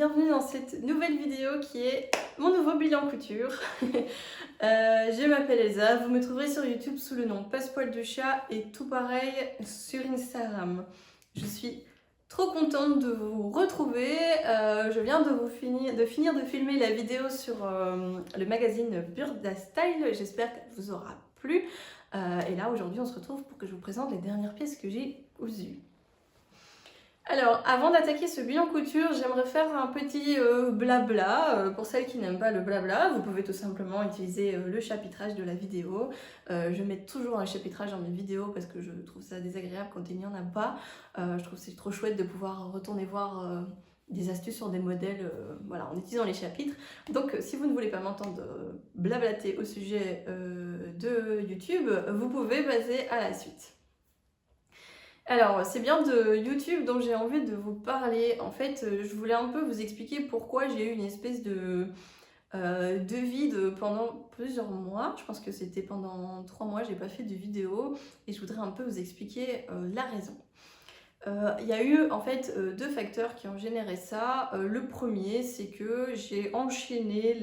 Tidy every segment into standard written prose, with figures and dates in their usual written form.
bienvenue dans cette nouvelle vidéo qui est mon nouveau bilan couture. Je m'appelle Elsa, vous me trouverez sur YouTube sous le nom Passepoil de chat et tout pareil sur Instagram. Je suis trop contente de vous retrouver, je viens de finir de filmer la vidéo sur le magazine Burda Style, j'espère qu'elle vous aura plu. Et là aujourd'hui on se retrouve pour que je vous présente les dernières pièces que j'ai cousues. Alors, avant d'attaquer ce bilan couture, j'aimerais faire un petit blabla. Pour celles qui n'aiment pas le blabla, vous pouvez tout simplement utiliser le chapitrage de la vidéo. Je mets toujours un chapitrage dans mes vidéos parce que je trouve ça désagréable quand il n'y en a pas. Je trouve que c'est trop chouette de pouvoir retourner voir des astuces sur des modèles voilà, en utilisant les chapitres. Donc si vous ne voulez pas m'entendre blablater au sujet de YouTube, vous pouvez passer à la suite. Alors, c'est bien de YouTube dont j'ai envie de vous parler. En fait, je voulais un peu vous expliquer pourquoi j'ai eu une espèce de vide pendant plusieurs mois. Je pense que c'était pendant 3 mois, j'ai pas fait de vidéo et je voudrais un peu vous expliquer la raison. Il y a eu en fait 2 facteurs qui ont généré ça. Le premier, c'est que j'ai enchaîné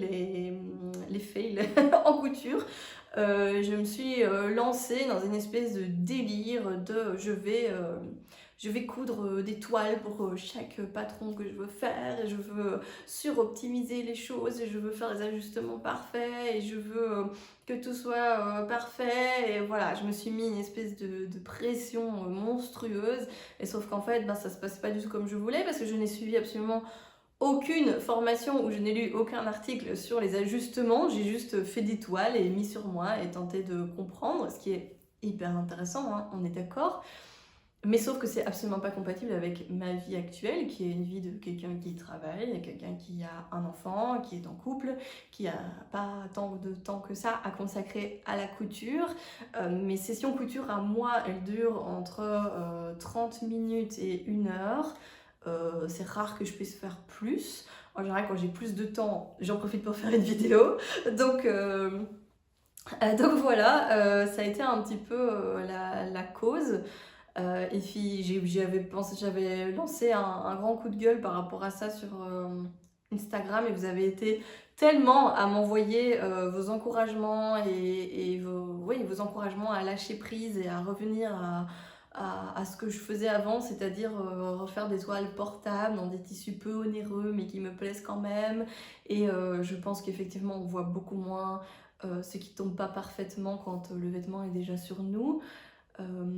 les fails en couture. Je me suis lancée dans une espèce de délire de je vais coudre des toiles pour chaque patron que je veux faire, et je veux suroptimiser les choses, et je veux faire des ajustements parfaits, et je veux que tout soit parfait, et voilà, je me suis mis une espèce de pression monstrueuse, et sauf qu'en fait, ça se passe pas du tout comme je voulais, parce que je n'ai suivi absolument aucune formation où je n'ai lu aucun article sur les ajustements, j'ai juste fait des toiles et mis sur moi et tenté de comprendre, ce qui est hyper intéressant, hein, on est d'accord. Mais sauf que c'est absolument pas compatible avec ma vie actuelle, qui est une vie de quelqu'un qui travaille, quelqu'un qui a un enfant, qui est en couple, qui a pas tant de temps que ça à consacrer à la couture. Mes sessions couture à moi, elles durent entre 30 minutes et 1 heure. C'est rare que je puisse faire plus. En général, quand j'ai plus de temps, j'en profite pour faire une vidéo. Donc voilà, ça a été un petit peu la cause. Et puis j'avais lancé un grand coup de gueule par rapport à ça sur Instagram, et vous avez été tellement à m'envoyer vos encouragements et vos encouragements à lâcher prise et à revenir à ce que je faisais avant, c'est-à-dire refaire des toiles portables dans des tissus peu onéreux mais qui me plaisent quand même. Et je pense qu'effectivement on voit beaucoup moins ce qui tombe pas parfaitement quand le vêtement est déjà sur nous.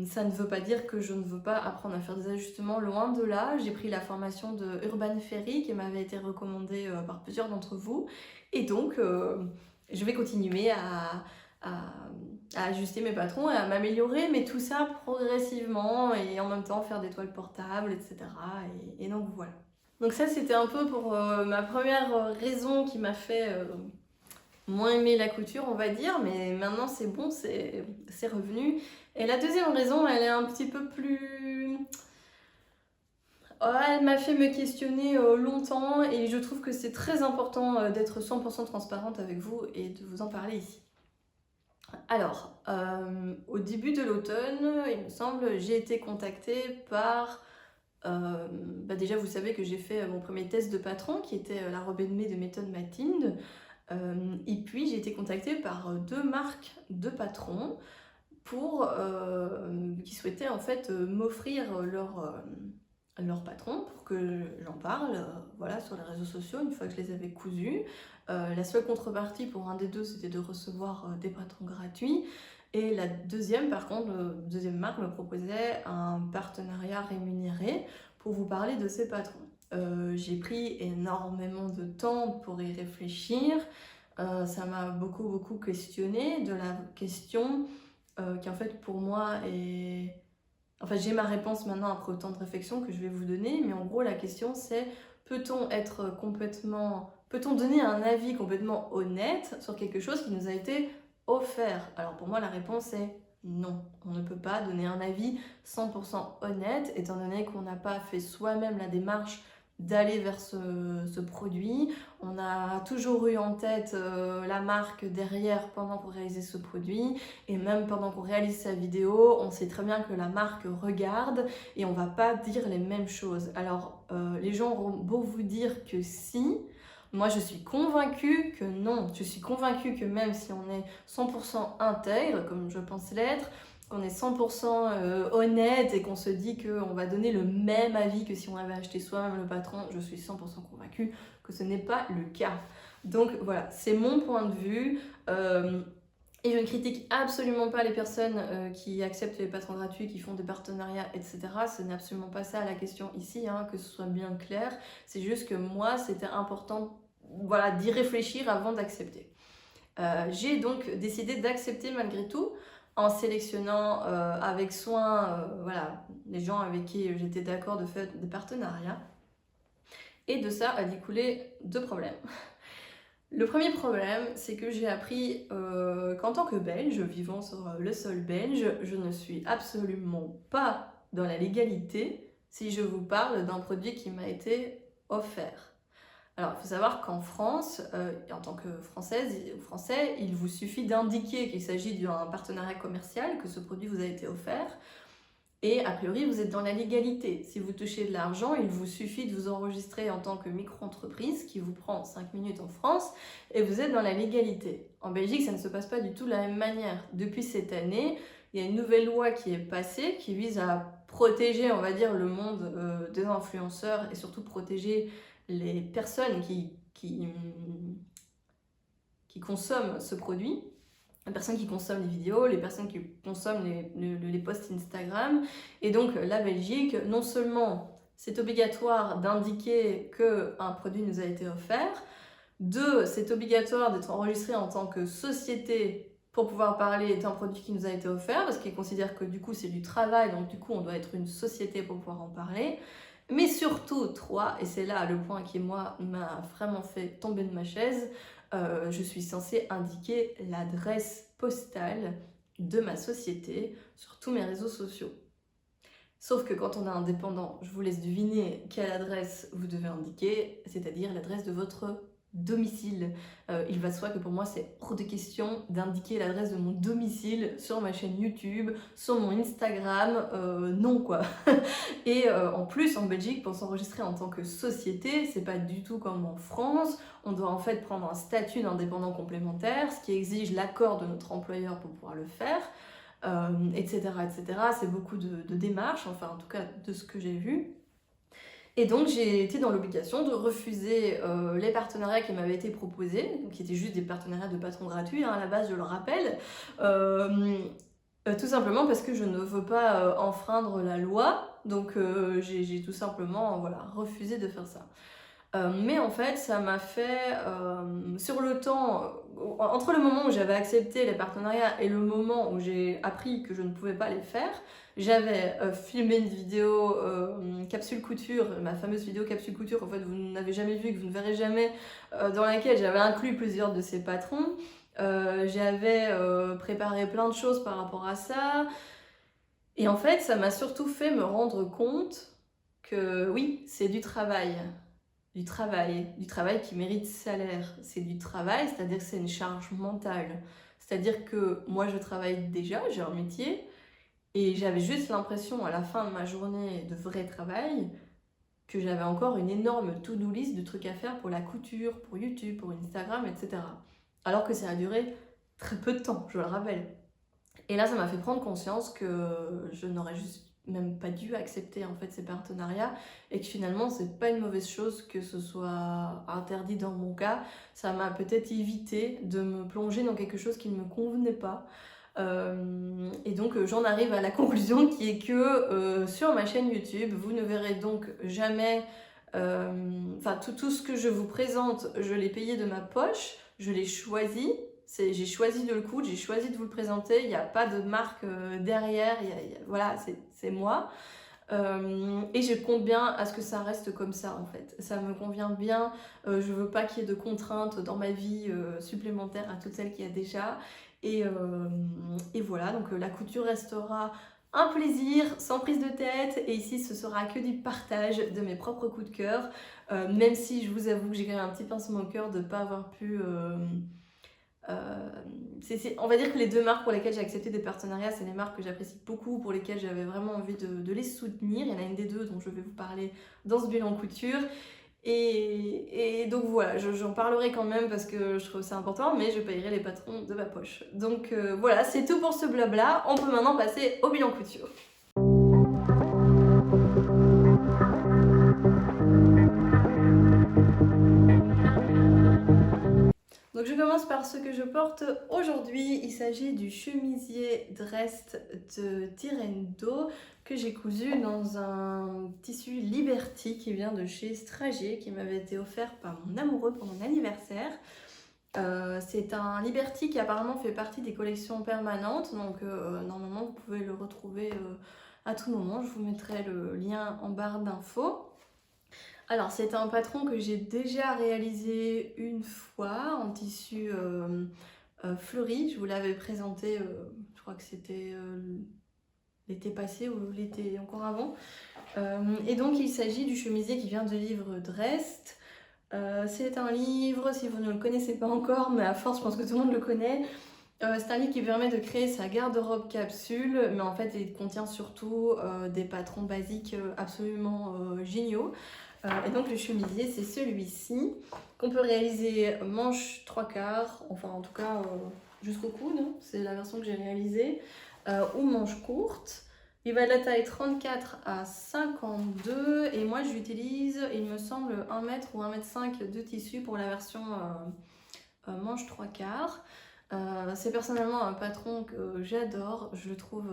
Ça ne veut pas dire que je ne veux pas apprendre à faire des ajustements, loin de là. J'ai pris la formation de Urban Ferry qui m'avait été recommandée par plusieurs d'entre vous, et donc je vais continuer à ajuster mes patrons et à m'améliorer, mais tout ça progressivement, et en même temps faire des toiles portables, etc. Et donc voilà. Donc ça, c'était un peu pour ma première raison qui m'a fait moins aimer la couture, on va dire, mais maintenant c'est bon, c'est revenu. Et la deuxième raison, elle est un petit peu plus... elle m'a fait me questionner longtemps, et je trouve que c'est très important d'être 100% transparente avec vous et de vous en parler ici. Alors, au début de l'automne, il me semble, j'ai été contactée par... déjà, vous savez que j'ai fait mon premier test de patron, qui était la robe de mai de méthode Mathilde. Et puis j'ai été contactée par 2 marques de patrons qui souhaitaient en fait m'offrir leur patron pour que j'en parle voilà, sur les réseaux sociaux une fois que je les avais cousus. La seule contrepartie pour un des 2, c'était de recevoir des patrons gratuits. Et la deuxième, par contre, deuxième marque me proposait un partenariat rémunéré pour vous parler de ces patrons. J'ai pris énormément de temps pour y réfléchir. Ça m'a beaucoup questionné, de la question qui en fait pour moi est... En fait, j'ai ma réponse maintenant après autant de réflexion que je vais vous donner, mais en gros la question c'est: peut-on donner un avis complètement honnête sur quelque chose qui nous a été offert? Alors pour moi la réponse est non, on ne peut pas donner un avis 100% honnête, étant donné qu'on n'a pas fait soi-même la démarche d'aller vers ce produit. On a toujours eu en tête la marque derrière pendant qu'on réalisait ce produit, et même pendant qu'on réalise sa vidéo, on sait très bien que la marque regarde et on va pas dire les mêmes choses. Alors les gens auront beau vous dire que si, moi je suis convaincue que non. Je suis convaincue que même si on est 100% intègre, comme je pense l'être, qu'on est 100% honnête et qu'on se dit qu'on va donner le même avis que si on avait acheté soi-même le patron, je suis 100% convaincue que ce n'est pas le cas. Donc voilà, c'est mon point de vue. Et je ne critique absolument pas les personnes qui acceptent les patrons gratuits, qui font des partenariats, etc. Ce n'est absolument pas ça la question ici, hein, que ce soit bien clair. C'est juste que moi, c'était important, voilà, d'y réfléchir avant d'accepter. J'ai donc décidé d'accepter malgré tout, en sélectionnant avec soin voilà, les gens avec qui j'étais d'accord de faire des partenariats. Et de ça a découlé 2 problèmes. Le premier problème, c'est que j'ai appris qu'en tant que Belge, vivant sur le sol belge, je ne suis absolument pas dans la légalité si je vous parle d'un produit qui m'a été offert. Alors, il faut savoir qu'en France, en tant que Française ou Français, il vous suffit d'indiquer qu'il s'agit d'un partenariat commercial, que ce produit vous a été offert, et a priori, vous êtes dans la légalité. Si vous touchez de l'argent, il vous suffit de vous enregistrer en tant que micro-entreprise, qui vous prend 5 minutes en France, et vous êtes dans la légalité. En Belgique, ça ne se passe pas du tout de la même manière. Depuis cette année, il y a une nouvelle loi qui est passée, qui vise à protéger, on va dire, le monde des influenceurs, et surtout protéger les personnes qui consomment ce produit, les personnes qui consomment les vidéos, les personnes qui consomment les posts Instagram. Et donc la Belgique, non seulement c'est obligatoire d'indiquer qu'un produit nous a été offert, 2, c'est obligatoire d'être enregistré en tant que société pour pouvoir parler d'un produit qui nous a été offert, parce qu'ils considèrent que du coup c'est du travail, donc du coup on doit être une société pour pouvoir en parler. Mais surtout, 3, et c'est là le point qui moi m'a vraiment fait tomber de ma chaise, je suis censée indiquer l'adresse postale de ma société sur tous mes réseaux sociaux. Sauf que quand on est indépendant, je vous laisse deviner quelle adresse vous devez indiquer, c'est-à-dire l'adresse de votre domicile. Il va de soi que pour moi c'est hors de question d'indiquer l'adresse de mon domicile sur ma chaîne YouTube, sur mon Instagram, non quoi. Et en plus en Belgique, pour s'enregistrer en tant que société, c'est pas du tout comme en France. On doit en fait prendre un statut d'indépendant complémentaire, ce qui exige l'accord de notre employeur pour pouvoir le faire, etc., etc. C'est beaucoup de démarches, enfin en tout cas de ce que j'ai vu. Et donc j'ai été dans l'obligation de refuser les partenariats qui m'avaient été proposés, qui étaient juste des partenariats de patrons gratuits, hein, à la base je le rappelle, tout simplement parce que je ne veux pas enfreindre la loi, donc j'ai tout simplement voilà, refusé de faire ça. Mais en fait, ça m'a fait, sur le temps, entre le moment où j'avais accepté les partenariats et le moment où j'ai appris que je ne pouvais pas les faire, j'avais filmé une vidéo capsule couture, ma fameuse vidéo capsule couture, en fait vous n'avez jamais vu, que vous ne verrez jamais, dans laquelle j'avais inclus plusieurs de ces patrons. J'avais préparé plein de choses par rapport à ça. Et en fait, ça m'a surtout fait me rendre compte que oui, c'est du travail qui mérite salaire. C'est du travail, c'est-à-dire que c'est une charge mentale. C'est-à-dire que moi, je travaille déjà, j'ai un métier, et j'avais juste l'impression, à la fin de ma journée de vrai travail, que j'avais encore une énorme to-do list de trucs à faire pour la couture, pour YouTube, pour Instagram, etc. Alors que ça a duré très peu de temps, je le rappelle. Et là, ça m'a fait prendre conscience que je n'aurais juste même pas dû accepter en fait ces partenariats, et que finalement c'est pas une mauvaise chose que ce soit interdit dans mon cas. Ça m'a peut-être évité de me plonger dans quelque chose qui ne me convenait pas. Et donc j'en arrive à la conclusion qui est que sur ma chaîne YouTube, vous ne verrez donc jamais, enfin tout ce que je vous présente, je l'ai payé de ma poche, je l'ai choisi. J'ai choisi de le coudre, j'ai choisi de vous le présenter, il n'y a pas de marque derrière, voilà, c'est moi. Et je compte bien à ce que ça reste comme ça en fait. Ça me convient bien, je veux pas qu'il y ait de contraintes dans ma vie supplémentaires à toutes celles qu'il y a déjà. Et voilà, donc la couture restera un plaisir sans prise de tête, et ici ce sera que du partage de mes propres coups de cœur, même si je vous avoue que j'ai quand même un petit pincement au cœur de ne pas avoir pu... on va dire que les 2 marques pour lesquelles j'ai accepté des partenariats, c'est des marques que j'apprécie beaucoup, pour lesquelles j'avais vraiment envie de les soutenir. Il y en a une des 2 dont je vais vous parler dans ce bilan couture. Et donc voilà, j'en parlerai quand même parce que je trouve ça important, mais je payerai les patrons de ma poche. Donc voilà, c'est tout pour ce blabla. On peut maintenant passer au bilan couture. Donc je commence par ce que je porte aujourd'hui. Il s'agit du chemisier Drest de Tirendo que j'ai cousu dans un tissu Liberty qui vient de chez Strager, qui m'avait été offert par mon amoureux pour mon anniversaire. C'est un Liberty qui apparemment fait partie des collections permanentes, donc normalement vous pouvez le retrouver à tout moment. Je vous mettrai le lien en barre d'infos. Alors c'est un patron que j'ai déjà réalisé une fois en tissu fleuri. Je vous l'avais présenté, je crois que c'était l'été passé ou l'été encore avant. Et donc il s'agit du chemisier qui vient de livre Drest. C'est un livre, si vous ne le connaissez pas encore, mais à force je pense que tout le monde le connaît. C'est un livre qui permet de créer sa garde-robe capsule, mais en fait il contient surtout des patrons basiques absolument géniaux. Et donc le chemisier, c'est celui-ci qu'on peut réaliser manche 3/4, enfin en tout cas jusqu'au coude, c'est la version que j'ai réalisée, ou manche courte. Il va de la taille 34 à 52 et moi j'utilise, il me semble, 1 mètre ou 1,5 m de tissu pour la version manche 3/4. C'est personnellement un patron que j'adore, je le trouve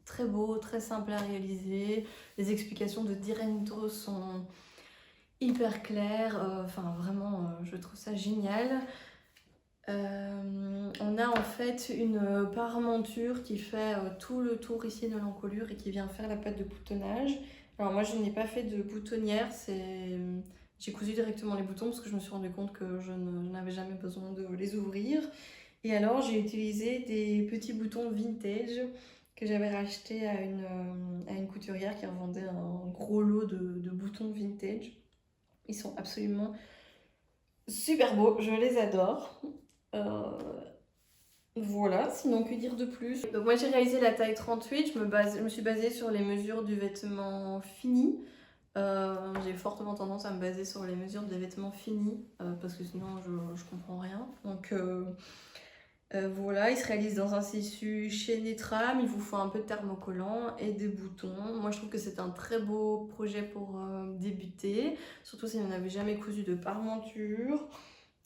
très beau, très simple à réaliser. Les explications de Tirendo sont hyper claires, enfin vraiment je trouve ça génial. On a en fait une parementure qui fait tout le tour ici de l'encolure et qui vient faire la patte de boutonnage. Alors moi je n'ai pas fait de boutonnière, j'ai cousu directement les boutons parce que je me suis rendu compte que je n'avais jamais besoin de les ouvrir. Et alors j'ai utilisé des petits boutons vintage que j'avais racheté à une couturière qui revendait un gros lot de boutons vintage. Ils sont absolument super beaux, je les adore. Voilà, sinon que dire de plus? Donc moi j'ai réalisé la taille 38, je me suis basée sur les mesures du vêtement fini. J'ai fortement tendance à me baser sur les mesures des vêtements finis parce que sinon je comprends rien. Donc voilà, il se réalise dans un tissu chaîné trame, il vous faut un peu de thermocollant et des boutons. Moi je trouve que c'est un très beau projet pour débuter, surtout si vous n'avez jamais cousu de parementure.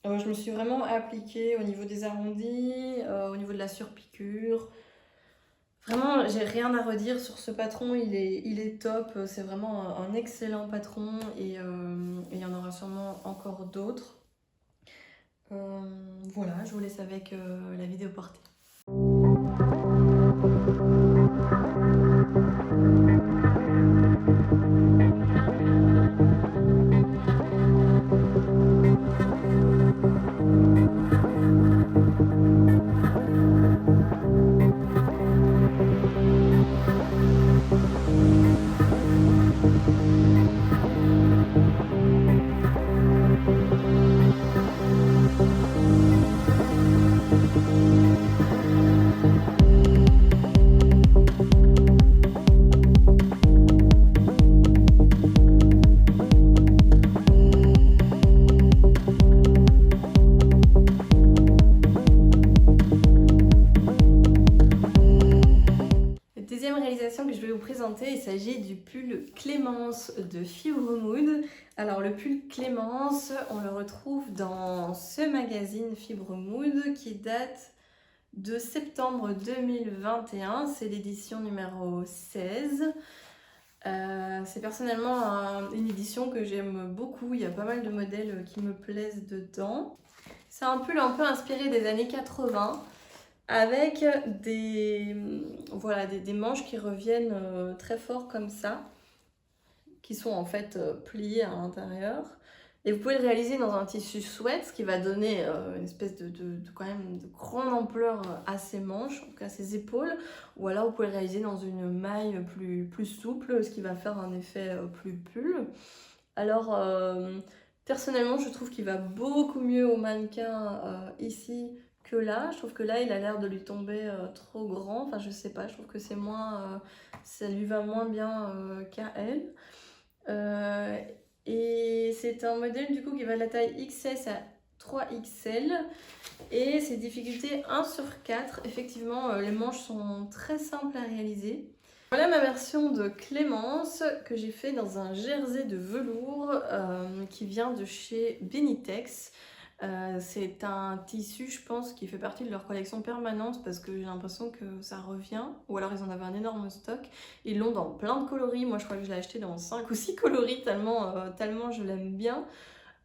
Je me suis vraiment appliquée au niveau des arrondis, au niveau de la surpiqûre. Vraiment, j'ai rien à redire sur ce patron, il est top. C'est vraiment un excellent patron et il y en aura sûrement encore d'autres. Voilà, je vous laisse avec la vidéo portée. Que je vais vous présenter, il s'agit du pull Clémence de Fibre Mood. Alors le pull Clémence, on le retrouve dans ce magazine Fibre Mood qui date de septembre 2021, c'est l'édition numéro 16. C'est personnellement une édition que j'aime beaucoup, il y a pas mal de modèles qui me plaisent dedans. C'est un pull un peu inspiré des années 80. Avec des manches qui reviennent très fort comme ça, qui sont en fait pliées à l'intérieur. Et vous pouvez le réaliser dans un tissu sweat, ce qui va donner une espèce quand même de grande ampleur à ses manches, en tout cas à ses épaules. Ou alors vous pouvez le réaliser dans une maille plus souple, ce qui va faire un effet plus pull. Alors personnellement je trouve qu'il va beaucoup mieux au mannequin ici que là. Je trouve que là il a l'air de lui tomber trop grand. Enfin je sais pas, je trouve que c'est moins... ça lui va moins bien qu'à elle. Et c'est un modèle du coup qui va de la taille XS à 3XL et c'est difficulté 1 sur 4. Effectivement, les manches sont très simples à réaliser. Voilà ma version de Clémence que j'ai fait dans un jersey de velours qui vient de chez Benitex. C'est un tissu, je pense, qui fait partie de leur collection permanente parce que j'ai l'impression que ça revient. Ou alors ils en avaient un énorme stock. Ils l'ont dans plein de coloris. Moi, je crois que je l'ai acheté dans 5 ou 6 coloris tellement je l'aime bien.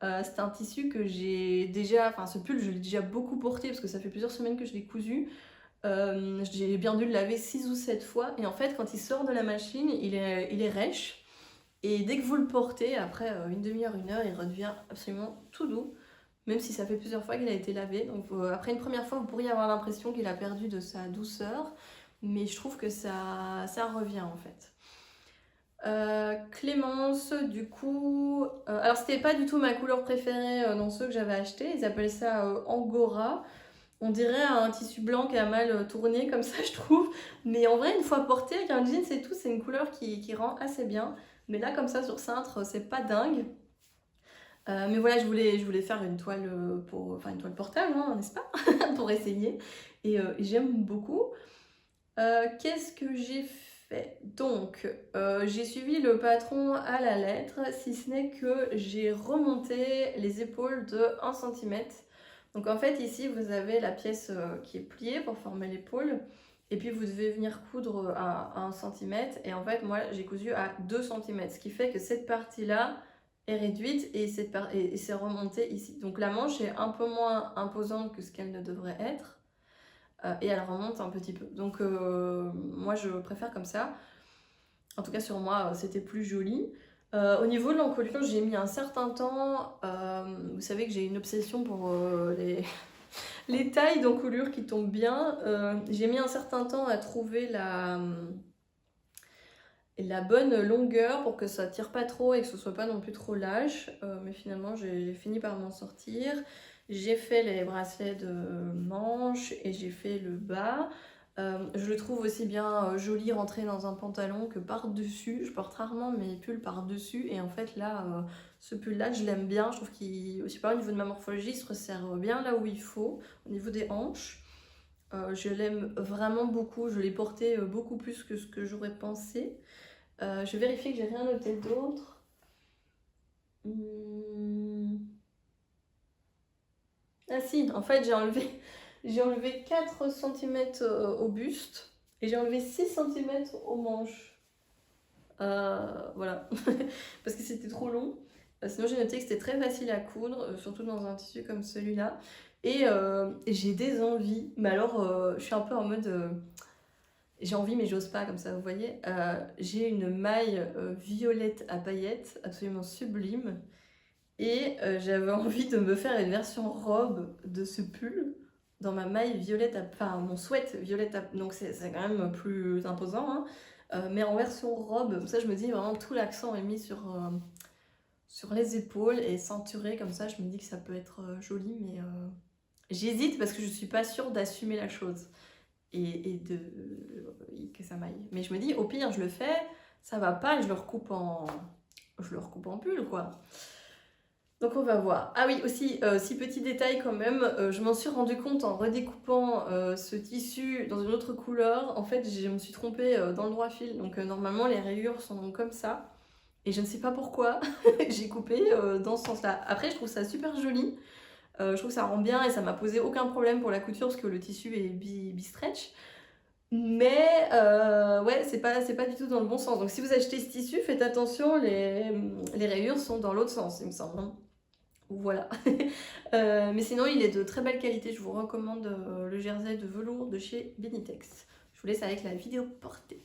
C'est un tissu que j'ai déjà... Enfin, ce pull, je l'ai déjà beaucoup porté parce que ça fait plusieurs semaines que je l'ai cousu. J'ai bien dû le laver 6 ou 7 fois. Et en fait, quand il sort de la machine, il est rêche. Et dès que vous le portez, après une demi-heure, une heure, il redevient absolument tout doux. Même si ça fait plusieurs fois qu'il a été lavé. Donc après une première fois, vous pourriez avoir l'impression qu'il a perdu de sa douceur. Mais je trouve que ça revient en fait. Clémence, du coup... alors c'était pas du tout ma couleur préférée dans ceux que j'avais achetés. Ils appellent ça Angora. On dirait un tissu blanc qui a mal tourné comme ça je trouve. Mais en vrai, une fois porté avec un jean, c'est tout. C'est une couleur qui rend assez bien. Mais là, comme ça, sur cintre, c'est pas dingue. Mais voilà, je voulais faire une toile une toile portable, hein, n'est-ce pas? Pour essayer. Et j'aime beaucoup. Qu'est-ce que j'ai fait? Donc, j'ai suivi le patron à la lettre, si ce n'est que j'ai remonté les épaules de 1 cm. Donc en fait, ici, vous avez la pièce qui est pliée pour former l'épaule. Et puis, vous devez venir coudre à 1 cm. Et en fait, moi, j'ai cousu à 2 cm. Ce qui fait que cette partie-là est réduite et c'est remonté ici. Donc la manche est un peu moins imposante que ce qu'elle ne devrait être. Et elle remonte un petit peu. Donc moi, je préfère comme ça. En tout cas, sur moi, c'était plus joli. Au niveau de l'encolure, j'ai mis un certain temps. Vous savez que j'ai une obsession pour les tailles d'encolure qui tombent bien. J'ai mis un certain temps à trouver la bonne longueur pour que ça tire pas trop et que ce soit pas non plus trop lâche. Mais finalement, j'ai fini par m'en sortir. J'ai fait les bracelets de manches et j'ai fait le bas. Je le trouve aussi bien joli rentré dans un pantalon que par-dessus. Je porte rarement mes pulls par-dessus et en fait là, ce pull-là, je l'aime bien. Je trouve qu'il, je sais pas, au niveau de ma morphologie, il se resserre bien là où il faut, au niveau des hanches. Je l'aime vraiment beaucoup. Je l'ai porté beaucoup plus que ce que j'aurais pensé. Je vais vérifier que j'ai rien noté d'autre. Ah si, en fait j'ai enlevé 4 cm au buste et j'ai enlevé 6 cm aux manches. Voilà, parce que c'était trop long. Sinon j'ai noté que c'était très facile à coudre, surtout dans un tissu comme celui-là. Et j'ai des envies, mais alors je suis un peu en mode... j'ai envie mais j'ose pas comme ça, vous voyez. J'ai une maille violette à paillettes, absolument sublime. Et j'avais envie de me faire une version robe de ce pull dans ma maille violette, enfin mon sweat violette, donc c'est quand même plus imposant. Hein. Mais en version robe, comme ça je me dis vraiment tout l'accent est mis sur les épaules et ceinturé comme ça, je me dis que ça peut être joli, mais j'hésite parce que je suis pas sûre d'assumer la chose. Et que ça m'aille. Mais je me dis, au pire, je le fais, ça va pas, et je le recoupe en pull, quoi. Donc on va voir. Ah oui, aussi, 6 petits détails quand même, je m'en suis rendu compte en redécoupant ce tissu dans une autre couleur. En fait, je me suis trompée dans le droit fil, donc normalement les rayures sont comme ça. Et je ne sais pas pourquoi, j'ai coupé dans ce sens-là. Après, je trouve ça super joli. Je trouve que ça rend bien et ça m'a posé aucun problème pour la couture parce que le tissu est bi-stretch. Mais ouais, c'est pas du tout dans le bon sens. Donc si vous achetez ce tissu, faites attention, les rayures sont dans l'autre sens, il me semble. Hein. Voilà. Mais sinon, il est de très belle qualité. Je vous recommande le jersey de velours de chez Benitex. Je vous laisse avec la vidéo portée.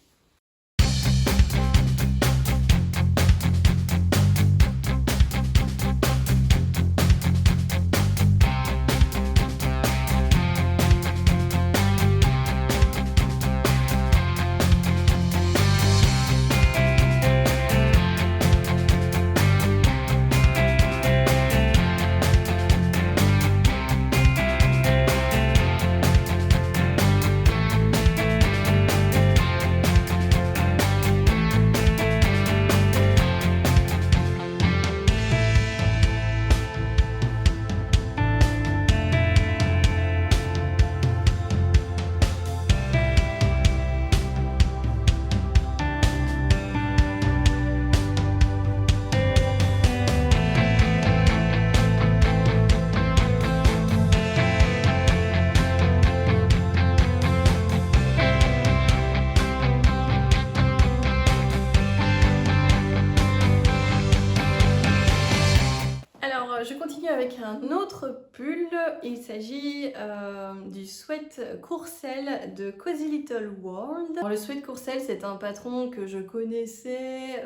continue avec un autre pull. Il s'agit du sweat Courcelles de Cozy Little World. Alors, le sweat Courcelles, c'est un patron que je connaissais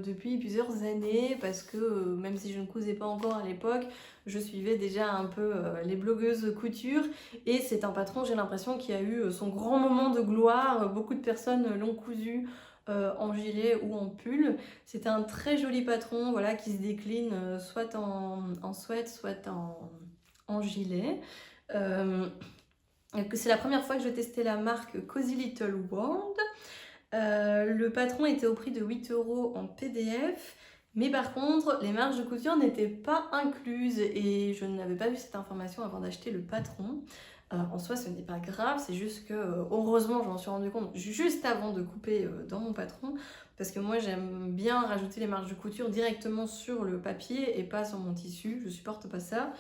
depuis plusieurs années parce que même si je ne cousais pas encore à l'époque, je suivais déjà un peu les blogueuses couture et c'est un patron, j'ai l'impression, qui a eu son grand moment de gloire. Beaucoup de personnes l'ont cousu en gilet ou en pull. C'est un très joli patron, voilà, qui se décline soit en sweat, soit en gilet. C'est la première fois que je testais la marque Cozy Little World. Le patron était au prix de 8 € en PDF. Mais par contre, les marges de couture n'étaient pas incluses et je n'avais pas vu cette information avant d'acheter le patron. En soi, ce n'est pas grave, c'est juste que heureusement, je m'en suis rendu compte juste avant de couper dans mon patron parce que moi, j'aime bien rajouter les marges de couture directement sur le papier et pas sur mon tissu, je supporte pas ça.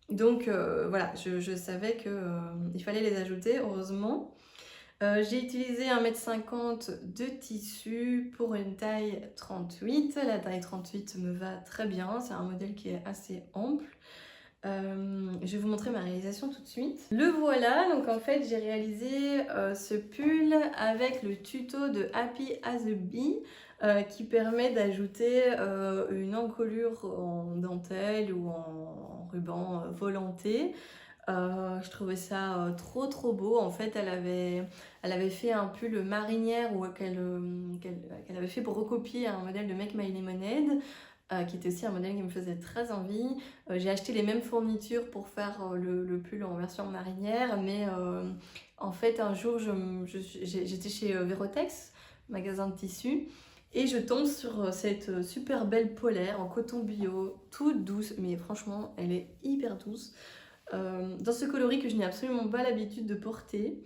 Donc voilà, je savais qu'il fallait les ajouter, heureusement. J'ai utilisé 1,50 m de tissu pour une taille 38. La taille 38 me va très bien, c'est un modèle qui est assez ample. Je vais vous montrer ma réalisation tout de suite. Le voilà, donc en fait j'ai réalisé ce pull avec le tuto de Happy as a Bee qui permet d'ajouter une encolure en dentelle ou en ruban volanté. Je trouvais ça trop beau. En fait, elle avait fait un pull marinière qu'elle avait fait pour recopier un modèle de Make My Lemonade, qui était aussi un modèle qui me faisait très envie. J'ai acheté les mêmes fournitures pour faire le pull en version marinière, mais en fait, un jour, j'étais chez Verotex, magasin de tissus, et je tombe sur cette super belle polaire en coton bio, toute douce, mais franchement, elle est hyper douce. Dans ce coloris que je n'ai absolument pas l'habitude de porter.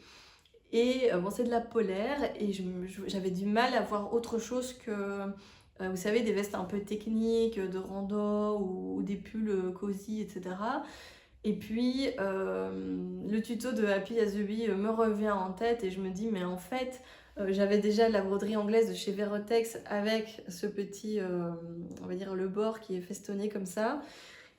Et bon, c'est de la polaire et j'avais du mal à voir autre chose que, vous savez, des vestes un peu techniques, de rando ou des pulls cosy, etc. Et puis, le tuto de Happy as a Bee me revient en tête et je me dis, mais en fait, j'avais déjà la broderie anglaise de chez Verotex avec ce petit, on va dire, le bord qui est festonné comme ça.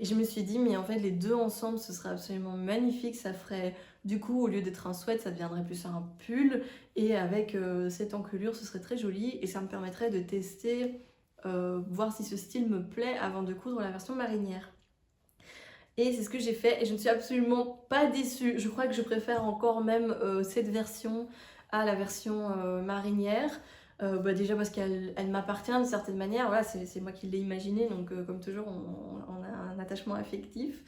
Et je me suis dit, mais en fait, les deux ensemble, ce serait absolument magnifique. Ça ferait, du coup, au lieu d'être un sweat, ça deviendrait plus un pull. Et avec cette encolure, ce serait très joli. Et ça me permettrait de tester, voir si ce style me plaît avant de coudre la version marinière. Et c'est ce que j'ai fait. Et je ne suis absolument pas déçue. Je crois que je préfère encore même cette version à la version marinière. Déjà parce qu'elle m'appartient d'une certaine manière, voilà, c'est moi qui l'ai imaginée, donc comme toujours on a un attachement affectif.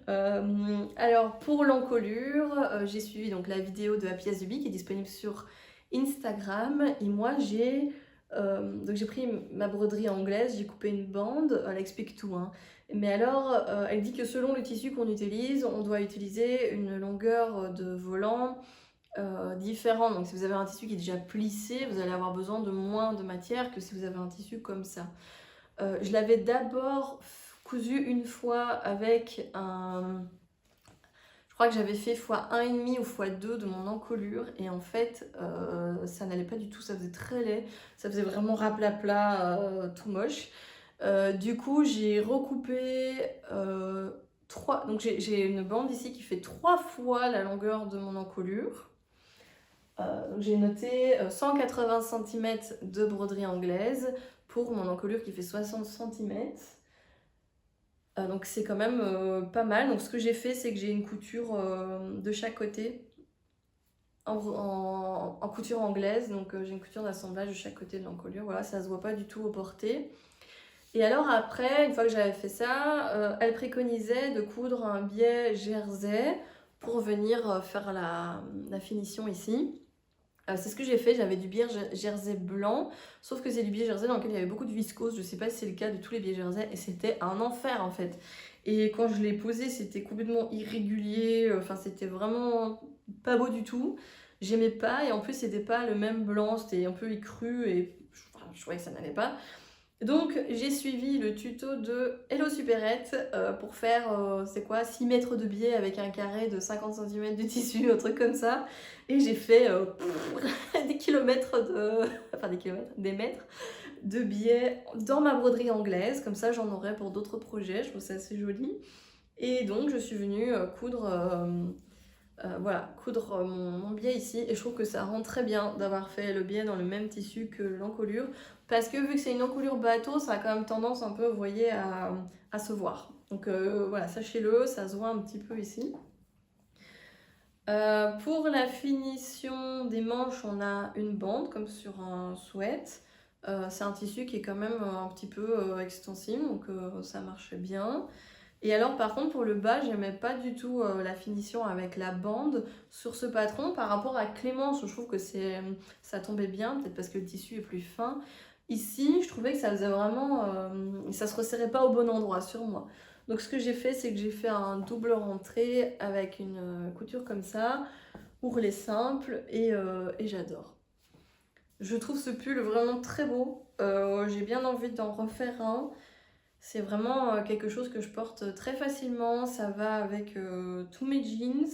Alors pour l'encolure, j'ai suivi donc la vidéo de Happy as a Bee qui est disponible sur Instagram et moi j'ai pris ma broderie anglaise, j'ai coupé une bande, elle explique tout, hein. Mais alors elle dit que selon le tissu qu'on utilise, on doit utiliser une longueur de volant différent. Donc si vous avez un tissu qui est déjà plissé, vous allez avoir besoin de moins de matière que si vous avez un tissu comme ça. Je l'avais d'abord cousu une fois avec un... Je crois que j'avais fait x1,5 ou x2 de mon encolure et en fait ça n'allait pas du tout, ça faisait très laid, ça faisait vraiment raplapla, tout moche. Du coup j'ai recoupé 3, donc j'ai une bande ici qui fait 3 fois la longueur de mon encolure. J'ai noté 180 cm de broderie anglaise pour mon encolure qui fait 60 cm. Donc c'est quand même pas mal. Donc ce que j'ai fait, c'est que j'ai une couture de chaque côté en couture anglaise. Donc j'ai une couture d'assemblage de chaque côté de l'encolure. Voilà, ça se voit pas du tout au porté. Et alors après, une fois que j'avais fait ça, elle préconisait de coudre un biais jersey pour venir faire la finition ici. C'est ce que j'ai fait, j'avais du biais jersey blanc, sauf que c'est du biais jersey dans lequel il y avait beaucoup de viscose, je sais pas si c'est le cas de tous les biais jersey, et c'était un enfer en fait. Et quand je l'ai posé, c'était complètement irrégulier, enfin c'était vraiment pas beau du tout, j'aimais pas, et en plus c'était pas le même blanc, c'était un peu écru, et je trouvais que ça n'allait pas. Donc j'ai suivi le tuto de Hello Superette pour faire, c'est quoi, 6 mètres de biais avec un carré de 50 cm de tissu, un truc comme ça. Et j'ai fait des kilomètres de... enfin des kilomètres, des mètres de biais dans ma broderie anglaise, comme ça j'en aurai pour d'autres projets, je trouve ça assez joli. Et donc je suis venue coudre, coudre mon biais ici, et je trouve que ça rend très bien d'avoir fait le biais dans le même tissu que l'encolure, parce que vu que c'est une encolure bateau, ça a quand même tendance un peu, vous voyez, à se voir. Donc voilà, sachez-le, ça se voit un petit peu ici. Pour la finition des manches, on a une bande comme sur un sweat. C'est un tissu qui est quand même un petit peu extensible, donc ça marche bien. Et alors par contre pour le bas, j'aimais pas du tout la finition avec la bande sur ce patron par rapport à Clémence, où je trouve que ça tombait bien, peut-être parce que le tissu est plus fin. Ici, je trouvais que ça faisait vraiment... ça se resserrait pas au bon endroit sur moi. Donc ce que j'ai fait, c'est que j'ai fait un double rentré avec une couture comme ça, ourlet simple, et j'adore. Je trouve ce pull vraiment très beau, j'ai bien envie d'en refaire un. C'est vraiment quelque chose que je porte très facilement, ça va avec tous mes jeans.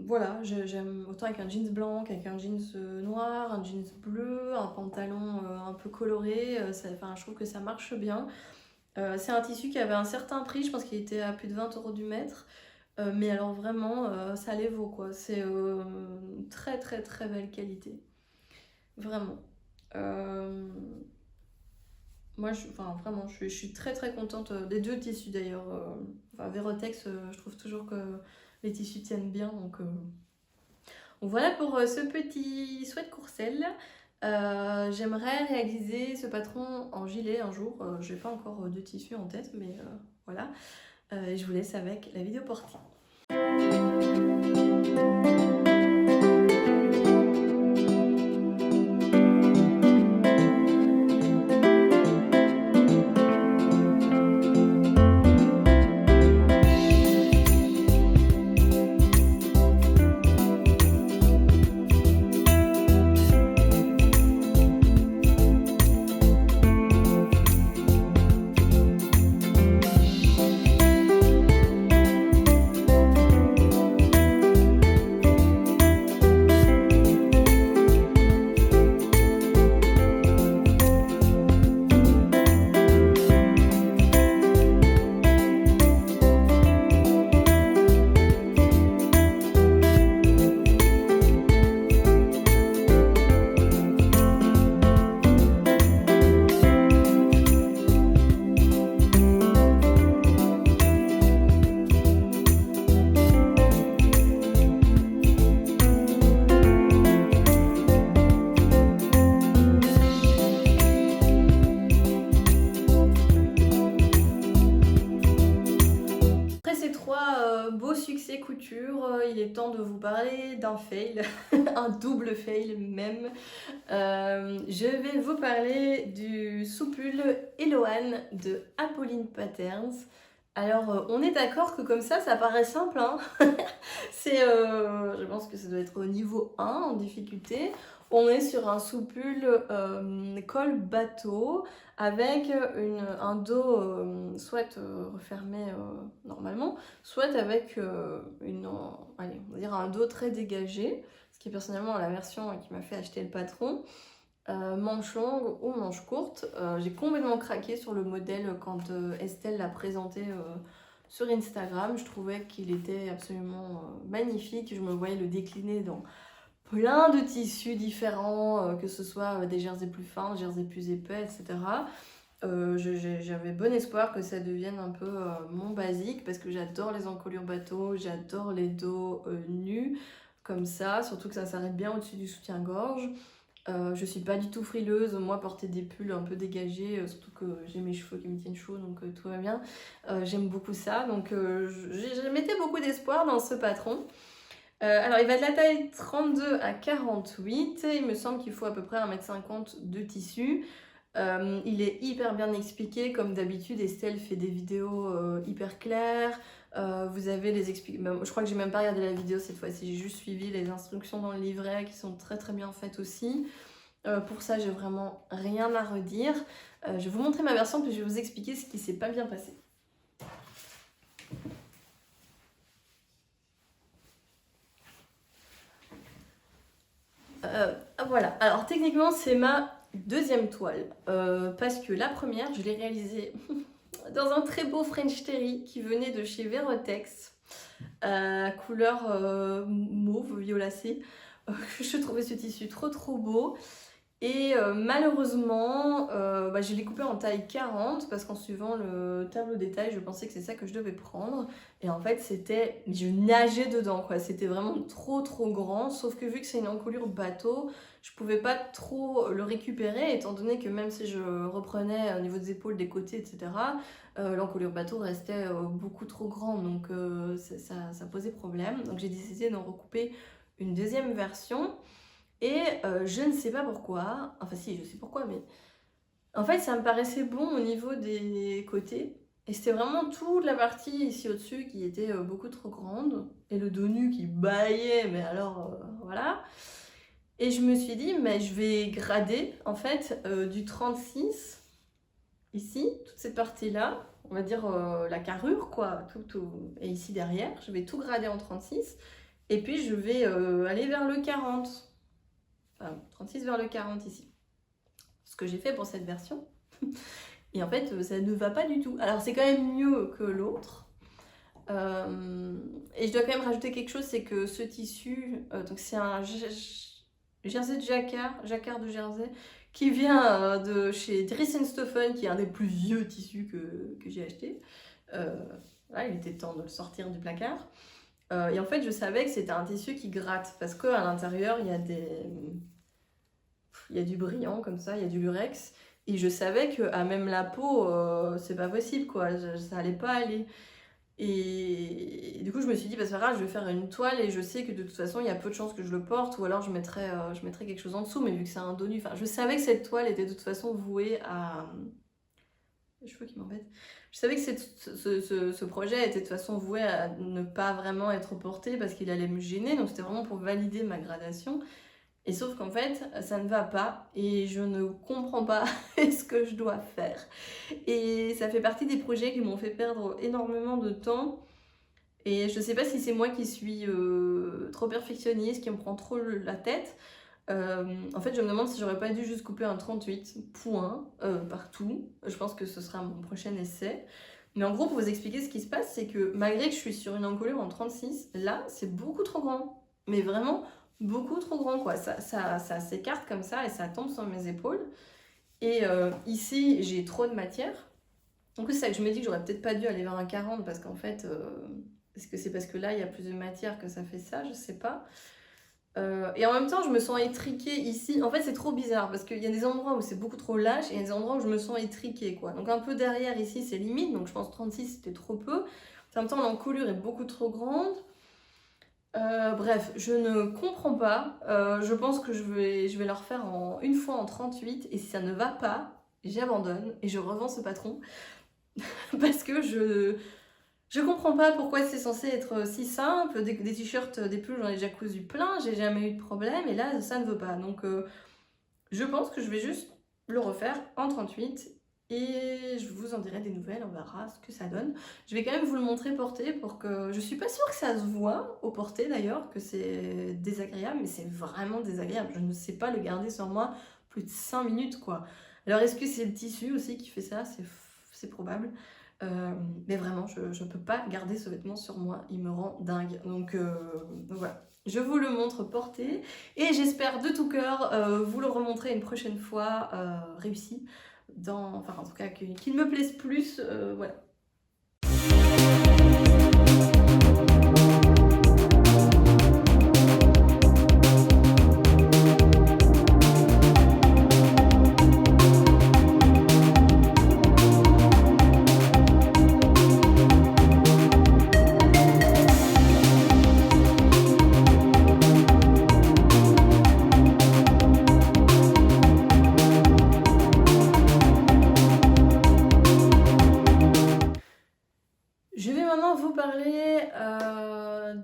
Voilà, j'aime autant avec un jeans blanc qu'avec un jeans noir, un jeans bleu, un pantalon un peu coloré, je trouve que ça marche bien. C'est un tissu qui avait un certain prix, je pense qu'il était à plus de 20 € du mètre. Mais alors vraiment, ça les vaut quoi. C'est très très très belle qualité. Vraiment. Moi, vraiment, je suis très très contente des deux tissus d'ailleurs. Vérottex, je trouve toujours que les tissus tiennent bien. Donc voilà pour ce petit sweat courcelle. J'aimerais réaliser ce patron en gilet un jour. Je n'ai pas encore de tissu en tête, mais voilà. Je vous laisse avec la vidéo portée. Beau succès couture, il est temps de vous parler d'un fail, un double fail même. Je vais vous parler du sous-pull Eloane de Apolline Patterns. Alors on est d'accord que comme ça paraît simple, hein. Je pense que ça doit être au niveau 1 en difficulté. On est sur un sous-pull col bateau avec un dos soit refermé normalement, soit avec allez, on va dire un dos très dégagé, ce qui est personnellement la version qui m'a fait acheter le patron. Manche longue ou manche courte. J'ai complètement craqué sur le modèle quand Estelle l'a présenté sur Instagram. Je trouvais qu'il était absolument magnifique. Je me voyais le décliner dans plein de tissus différents, que ce soit des jerseys plus fins, des jerseys plus épais, etc. J'avais bon espoir que ça devienne un peu mon basique, parce que j'adore les encolures bateau, j'adore les dos nus comme ça, surtout que ça s'arrête bien au-dessus du soutien-gorge. Je suis pas du tout frileuse, moi porter des pulls un peu dégagés, surtout que j'ai mes cheveux qui me tiennent chaud, donc tout va bien. J'aime beaucoup ça, donc je mettais beaucoup d'espoir dans ce patron. Alors il va de la taille 32 à 48, il me semble qu'il faut à peu près 1,50 m de tissu. Il est hyper bien expliqué, comme d'habitude Estelle fait des vidéos hyper claires. Vous avez les explications, je crois que j'ai même pas regardé la vidéo cette fois-ci, j'ai juste suivi les instructions dans le livret qui sont très très bien faites aussi. Pour ça j'ai vraiment rien à redire. Je vais vous montrer ma version puis je vais vous expliquer ce qui s'est pas bien passé. Voilà, alors techniquement c'est ma deuxième toile, parce que la première, je l'ai réalisée dans un très beau French Terry qui venait de chez Verotex, couleur mauve violacé. Je trouvais ce tissu trop beau. Et malheureusement, je l'ai coupé en taille 40 parce qu'en suivant le tableau détail, je pensais que c'est ça que je devais prendre. Et en fait, je nageais dedans, quoi. C'était vraiment trop grand. Sauf que vu que c'est une encolure bateau, je pouvais pas trop le récupérer, étant donné que même si je reprenais au niveau des épaules, des côtés, etc., l'encolure bateau restait beaucoup trop grande. Donc ça posait problème. Donc j'ai décidé d'en recouper une deuxième version. Et je ne sais pas pourquoi, enfin si, je sais pourquoi, mais en fait ça me paraissait bon au niveau des côtés. Et c'était vraiment toute la partie ici au-dessus qui était beaucoup trop grande. Et le dos nu qui baillait, mais alors voilà. Et je me suis dit, mais je vais grader en fait du 36, ici, toute cette partie-là, on va dire la carrure quoi, et ici derrière, je vais tout grader en 36. Et puis je vais aller vers le 40. Enfin, 36 vers le 40 ici. Ce que j'ai fait pour cette version. Et en fait, ça ne va pas du tout. Alors, c'est quand même mieux que l'autre. Et je dois quand même rajouter quelque chose, c'est que ce tissu, donc c'est un jersey de jacquard de jersey, qui vient de chez Dries & Stoffen, qui est un des plus vieux tissus que j'ai acheté. Là, il était temps de le sortir du placard. Et en fait, je savais que c'était un tissu qui gratte, parce qu'à l'intérieur, il y a du brillant comme ça, il y a du lurex. Et je savais qu'à même la peau, c'est pas possible, quoi. Ça allait pas aller. Et du coup, je me suis dit, bah, c'est pas grave, je vais faire une toile et je sais que de toute façon, il y a peu de chances que je le porte, ou alors je mettrais quelque chose en dessous, mais vu que c'est un dos nu, enfin, je savais que cette toile était de toute façon vouée à... Les cheveux qui m'embêtent. Je savais que ce projet était de toute façon voué à ne pas vraiment être porté parce qu'il allait me gêner, donc c'était vraiment pour valider ma gradation. Et sauf qu'en fait, ça ne va pas et je ne comprends pas ce que je dois faire. Et ça fait partie des projets qui m'ont fait perdre énormément de temps. Et je sais pas si c'est moi qui suis trop perfectionniste, qui me prend trop la tête. En fait, je me demande si j'aurais pas dû juste couper un 38 points partout. Je pense que ce sera mon prochain essai. Mais en gros, pour vous expliquer ce qui se passe, c'est que malgré que je suis sur une encolure en 36, là, c'est beaucoup trop grand. Mais vraiment beaucoup trop grand, quoi. Ça s'écarte comme ça et ça tombe sur mes épaules. Et ici, j'ai trop de matière. Donc c'est ça que je me dis que j'aurais peut-être pas dû aller vers un 40 parce qu'en fait, est-ce que c'est parce que là, il y a plus de matière que ça fait ça? Je sais pas. Et en même temps, je me sens étriquée ici. En fait, c'est trop bizarre parce qu'il y a des endroits où c'est beaucoup trop lâche et il y a des endroits où je me sens étriquée, quoi. Donc un peu derrière ici, c'est limite. Donc je pense 36, c'était trop peu. En même temps, l'encolure est beaucoup trop grande. Bref, je ne comprends pas. Je pense que je vais le refaire une fois en 38 et si ça ne va pas, j'abandonne et je revends ce patron parce que je comprends pas pourquoi c'est censé être si simple. Des t-shirts, des pulls, j'en ai déjà cousu plein, j'ai jamais eu de problème et là ça ne veut pas. Donc je pense que je vais juste le refaire en 38 et je vous en dirai des nouvelles, on verra ce que ça donne. Je vais quand même vous le montrer porté pour que... Je suis pas sûre que ça se voit au porté d'ailleurs, que c'est désagréable, mais c'est vraiment désagréable. Je ne sais pas le garder sur moi plus de 5 minutes, quoi. Alors est-ce que c'est le tissu aussi qui fait ça? C'est probable. Mais vraiment, je peux pas garder ce vêtement sur moi, il me rend dingue. Donc voilà. Je vous le montre porté et j'espère de tout cœur vous le remontrer une prochaine fois réussi. Enfin en tout cas qu'il me plaise plus, voilà. Je vais maintenant vous parler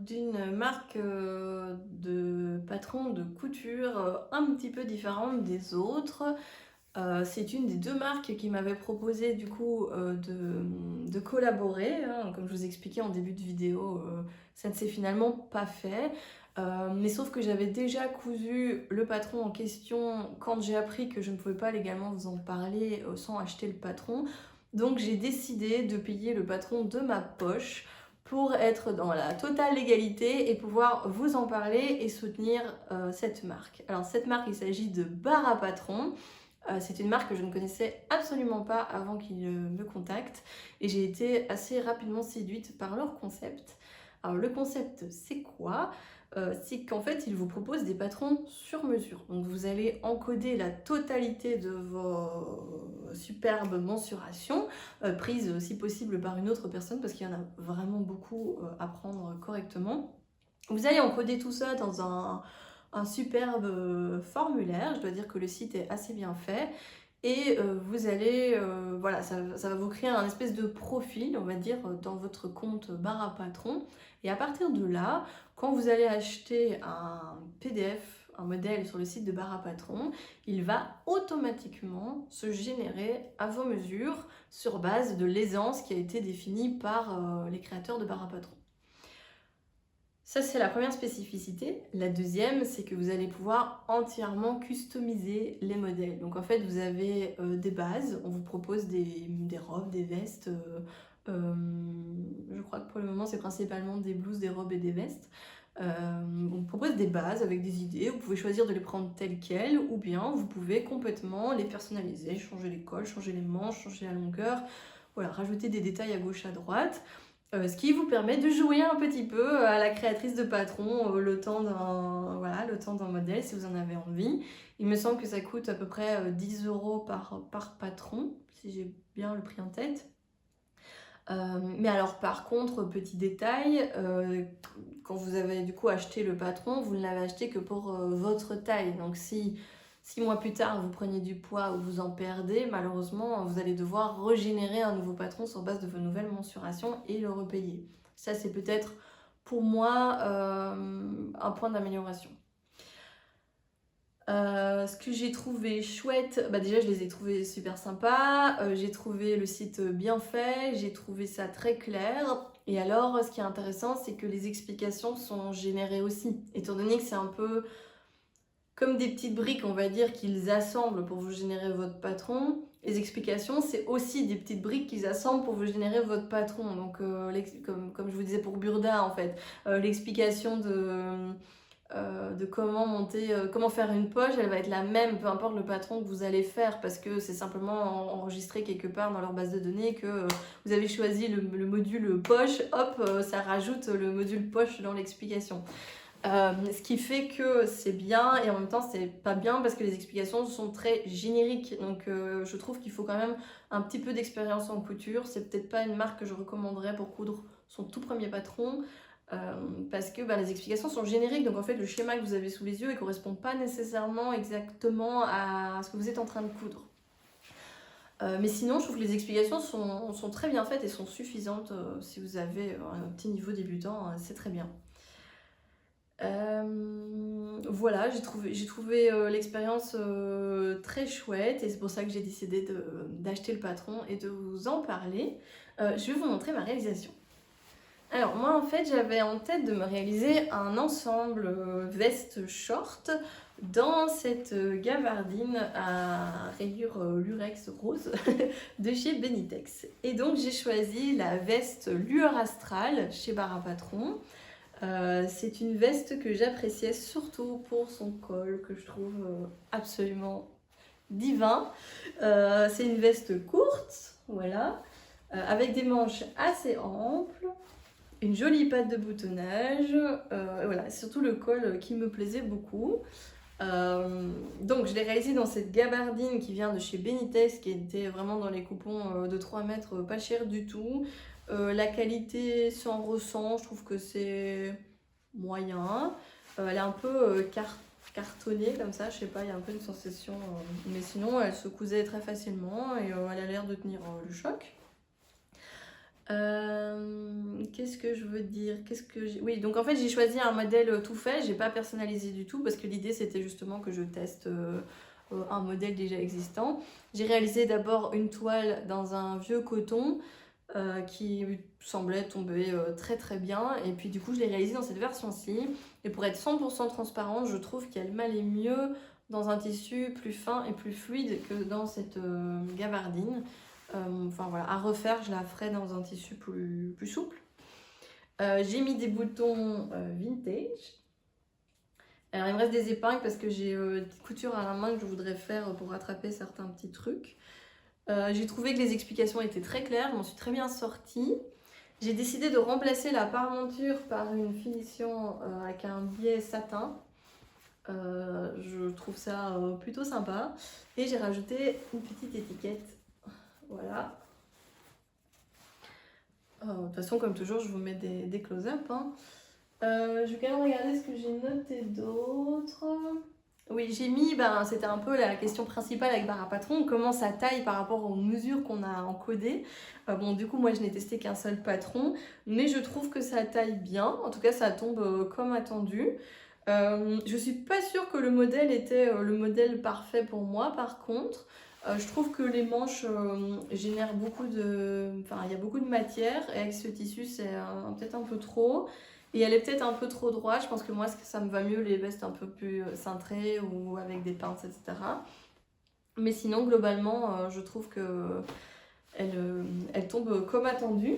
d'une marque de patron de couture un petit peu différente des autres. C'est une des deux marques qui m'avait proposé du coup de collaborer, hein. Comme je vous expliquais en début de vidéo, ça ne s'est finalement pas fait. Mais sauf que j'avais déjà cousu le patron en question quand j'ai appris que je ne pouvais pas légalement vous en parler sans acheter le patron. Donc j'ai décidé de payer le patron de ma poche pour être dans la totale légalité et pouvoir vous en parler et soutenir cette marque. Alors cette marque, il s'agit de Bara Patron. C'est une marque que je ne connaissais absolument pas avant qu'ils me contactent et j'ai été assez rapidement séduite par leur concept. Alors le concept, c'est quoi ? C'est qu'en fait, ils vous proposent des patrons sur mesure. Donc vous allez encoder la totalité de vos superbes mensurations, prises si possible par une autre personne, parce qu'il y en a vraiment beaucoup à prendre correctement. Vous allez encoder tout ça dans un superbe formulaire. Je dois dire que le site est assez bien fait. Et vous allez, voilà, ça va vous créer un espèce de profil, on va dire, dans votre compte Bara Patron. Et à partir de là, quand vous allez acheter un PDF, un modèle sur le site de Bara Patron, il va automatiquement se générer à vos mesures sur base de l'aisance qui a été définie par les créateurs de Bara Patron. Ça, c'est la première spécificité. La deuxième, c'est que vous allez pouvoir entièrement customiser les modèles. Donc en fait, vous avez des bases, on vous propose des robes, des vestes. Je crois que pour le moment, c'est principalement des blouses, des robes et des vestes. On vous propose des bases avec des idées, vous pouvez choisir de les prendre telles quelles, ou bien vous pouvez complètement les personnaliser, changer les cols, changer les manches, changer la longueur, voilà, rajouter des détails à gauche, à droite. Ce qui vous permet de jouer un petit peu à la créatrice de patron le temps d'un modèle si vous en avez envie. Il me semble que ça coûte à peu près 10 € par patron, si j'ai bien le prix en tête. Mais alors par contre, petit détail, quand vous avez du coup acheté le patron, vous ne l'avez acheté que pour votre taille. Donc si 6 mois plus tard vous prenez du poids ou vous en perdez, malheureusement vous allez devoir régénérer un nouveau patron sur base de vos nouvelles mensurations et le repayer. Ça c'est peut-être pour moi un point d'amélioration. Ce que j'ai trouvé chouette, déjà je les ai trouvés super sympas, j'ai trouvé le site bien fait, j'ai trouvé ça très clair. Et alors ce qui est intéressant, c'est que les explications sont générées aussi, étant donné que c'est un peu comme des petites briques, on va dire, qu'ils assemblent pour vous générer votre patron. Les explications, c'est aussi des petites briques qu'ils assemblent pour vous générer votre patron. Donc comme je vous disais pour Burda en fait, l'explication de comment monter, comment faire une poche, elle va être la même, peu importe le patron que vous allez faire, parce que c'est simplement enregistré quelque part dans leur base de données que vous avez choisi le module poche, hop, ça rajoute le module poche dans l'explication. Ce qui fait que c'est bien et en même temps c'est pas bien parce que les explications sont très génériques. Donc je trouve qu'il faut quand même un petit peu d'expérience en couture. C'est peut-être pas une marque que je recommanderais pour coudre son tout premier patron. Parce que les explications sont génériques, donc en fait le schéma que vous avez sous les yeux ne correspond pas nécessairement exactement à ce que vous êtes en train de coudre. Mais sinon je trouve que les explications sont très bien faites et sont suffisantes si vous avez un petit niveau débutant, c'est très bien. Voilà, j'ai trouvé l'expérience très chouette et c'est pour ça que j'ai décidé d'acheter le patron et de vous en parler. Je vais vous montrer ma réalisation. Alors moi en fait j'avais en tête de me réaliser un ensemble veste short dans cette gabardine à rayures lurex rose de chez Benitex. Et donc j'ai choisi la veste Lueur Astrale chez Bara Patron. C'est une veste que j'appréciais surtout pour son col que je trouve absolument divin. C'est une veste courte, voilà, avec des manches assez amples. Une jolie patte de boutonnage, voilà, surtout le col qui me plaisait beaucoup. Donc je l'ai réalisé dans cette gabardine qui vient de chez Benitex, qui était vraiment dans les coupons de 3 mètres, pas cher du tout. La qualité s'en ressent, je trouve que c'est moyen. Elle est un peu cartonnée comme ça, je sais pas, il y a un peu une sensation, mais sinon elle se cousait très facilement et elle a l'air de tenir le choc. Qu'est-ce que je veux dire? Oui, donc en fait j'ai choisi un modèle tout fait, j'ai pas personnalisé du tout parce que l'idée c'était justement que je teste un modèle déjà existant. J'ai réalisé d'abord une toile dans un vieux coton qui semblait tomber très très bien. Et puis du coup, je l'ai réalisée dans cette version-ci. Et pour être 100% transparente, je trouve qu'elle m'allait mieux dans un tissu plus fin et plus fluide que dans cette gabardine. Enfin voilà, à refaire, je la ferai dans un tissu plus souple. J'ai mis des boutons vintage. Alors il me reste des épingles parce que j'ai des coutures à la main que je voudrais faire pour rattraper certains petits trucs. J'ai trouvé que les explications étaient très claires, je m'en suis très bien sortie. J'ai décidé de remplacer la parmenture par une finition avec un biais satin. Je trouve ça plutôt sympa. Et j'ai rajouté une petite étiquette. Voilà. De toute façon, comme toujours, je vous mets des close-up. Hein. Je vais quand même regarder ce que j'ai noté d'autre. Oui, j'ai mis, c'était un peu la question principale avec Bara Patron, comment ça taille par rapport aux mesures qu'on a encodées. Bon, du coup, moi, je n'ai testé qu'un seul patron, mais je trouve que ça taille bien. En tout cas, ça tombe comme attendu. Je suis pas sûre que le modèle était le modèle parfait pour moi, par contre. Je trouve que les manches génèrent beaucoup de... Enfin, il y a beaucoup de matière, et avec ce tissu, c'est peut-être un peu trop. Et elle est peut-être un peu trop droite. Je pense que moi, ça me va mieux les vestes un peu plus cintrées ou avec des pinces, etc. Mais sinon, globalement, je trouve que elle tombe comme attendu.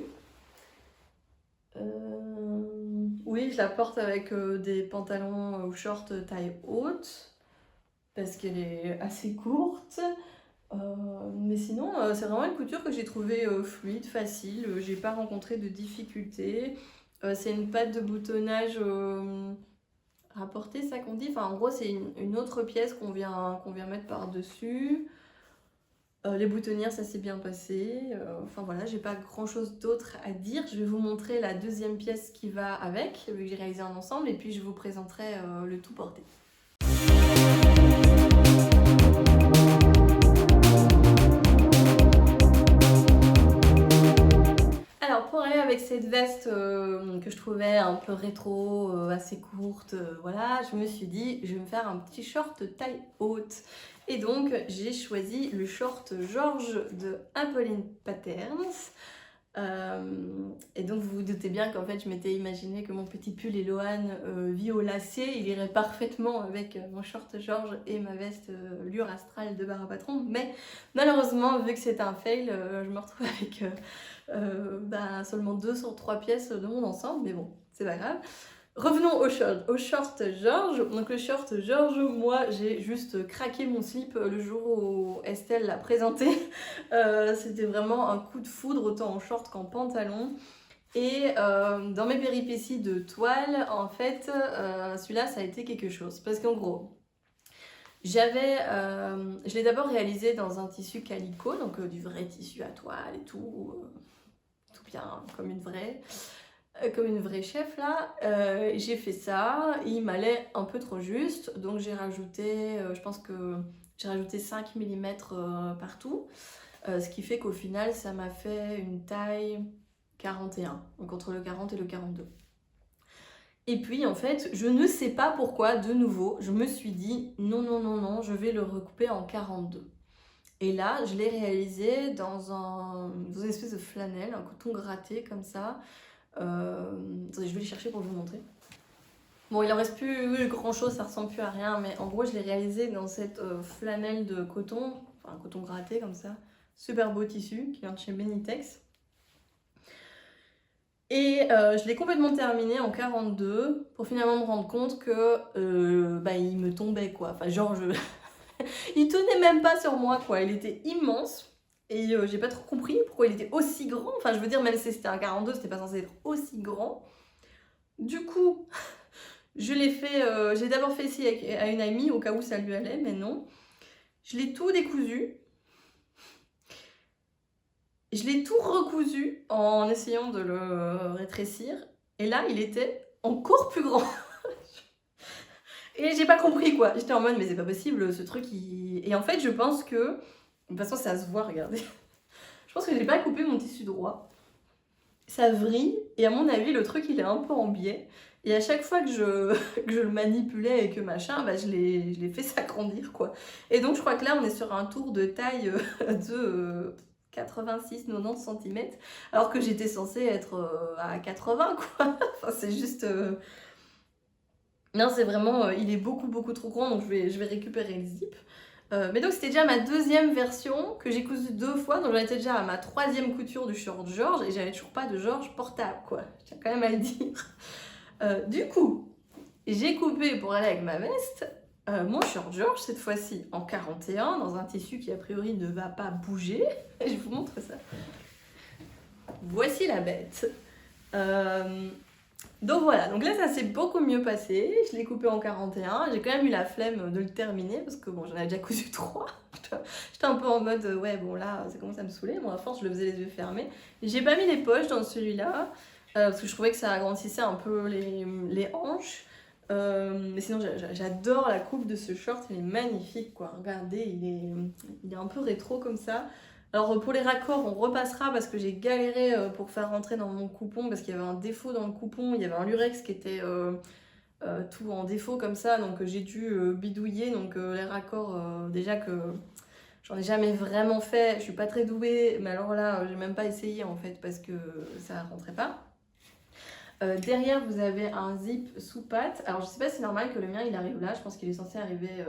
Oui, je la porte avec des pantalons ou shorts taille haute parce qu'elle est assez courte. Mais sinon, c'est vraiment une couture que j'ai trouvée fluide, facile. J'ai pas rencontré de difficultés. C'est une patte de boutonnage rapportée, ça qu'on dit. Enfin, en gros, c'est une autre pièce qu'on vient mettre par-dessus. Les boutonnières, ça s'est bien passé. Enfin voilà, j'ai pas grand chose d'autre à dire. Je vais vous montrer la deuxième pièce qui va avec, vu que j'ai réalisé un ensemble, et puis je vous présenterai le tout porté. Alors pour aller avec cette veste que je trouvais un peu rétro, assez courte, voilà, je me suis dit je vais me faire un petit short taille haute. Et donc j'ai choisi le short George de Apolline Patterns. Et donc vous vous doutez bien qu'en fait je m'étais imaginé que mon petit pull Eloane violacé, il irait parfaitement avec mon short George et ma veste Lure Astral de Bara Patron. Mais malheureusement, vu que c'est un fail, je me retrouve avec seulement 2 sur 3 pièces de mon ensemble, mais bon, c'est pas grave. Revenons au short George. Donc le short George, moi j'ai juste craqué mon slip le jour où Estelle l'a présenté. C'était vraiment un coup de foudre autant en short qu'en pantalon. Et dans mes péripéties de toile, en fait, celui-là ça a été quelque chose. Parce qu'en gros, je l'ai d'abord réalisé dans un tissu calico, donc du vrai tissu à toile et tout bien comme une vraie chef là. J'ai fait ça, il m'allait un peu trop juste, donc j'ai rajouté, je pense que j'ai rajouté 5 mm partout, ce qui fait qu'au final ça m'a fait une taille 41, donc entre le 40 et le 42. Et puis en fait, je ne sais pas pourquoi, de nouveau, je me suis dit non, je vais le recouper en 42. Et là, je l'ai réalisé dans une espèce de flanelle, un coton gratté comme ça. Attendez, je vais les chercher pour vous montrer. Bon, il en reste plus grand chose, ça ressemble plus à rien, mais en gros, je l'ai réalisé dans cette flanelle de coton, enfin un coton gratté comme ça. Super beau tissu qui vient de chez Benitex. Et je l'ai complètement terminé en 42 pour finalement me rendre compte que il me tombait quoi. Enfin, genre, il tenait même pas sur moi quoi, il était immense. Et j'ai pas trop compris pourquoi il était aussi grand. Enfin, je veux dire, même si c'était un 42, c'était pas censé être aussi grand. Du coup, je l'ai fait, j'ai d'abord fait ici à une amie au cas où ça lui allait, mais non. Je l'ai tout décousu. Je l'ai tout recousu en essayant de le rétrécir. Et là, il était encore plus grand. Et j'ai pas compris quoi. J'étais en mode, mais c'est pas possible, ce truc, Et en fait, je pense que... De toute façon, ça se voit, regardez. Je pense que j'ai pas coupé mon tissu droit. Ça vrille, et à mon avis, le truc, il est un peu en biais. Et à chaque fois que je le manipulais et que machin, je l'ai fait s'agrandir, quoi. Et donc, je crois que là, on est sur un tour de taille de 86-90 cm, alors que j'étais censée être à 80 quoi. Enfin, c'est juste... Non, c'est vraiment... il est beaucoup trop grand, donc je vais récupérer le zip. Mais donc c'était déjà ma deuxième version que j'ai cousue 2 fois, donc j'en étais déjà à ma 3e couture du short George et j'avais toujours pas de George portable quoi, je tiens quand même à le dire. Du coup, j'ai coupé pour aller avec ma veste mon short George, cette fois-ci en 41, dans un tissu qui a priori ne va pas bouger. Je vous montre ça. Voici la bête. Donc voilà, donc là ça s'est beaucoup mieux passé, je l'ai coupé en 41, j'ai quand même eu la flemme de le terminer parce que bon j'en avais déjà cousu 3, j'étais un peu en mode ouais bon là ça commence à me saouler, bon à force je le faisais les yeux fermés. J'ai pas mis les poches dans celui-là parce que je trouvais que ça agrandissait un peu les hanches, mais sinon j'adore la coupe de ce short, il est magnifique quoi, regardez il est un peu rétro comme ça. Alors pour les raccords on repassera parce que j'ai galéré pour faire rentrer dans mon coupon parce qu'il y avait un défaut dans le coupon, il y avait un lurex qui était tout en défaut comme ça, donc j'ai dû bidouiller, donc les raccords déjà que j'en ai jamais vraiment fait, je suis pas très douée, mais alors là j'ai même pas essayé en fait parce que ça rentrait pas. Derrière vous avez un zip sous patte, alors je sais pas si c'est normal que le mien il arrive là, je pense qu'il est censé arriver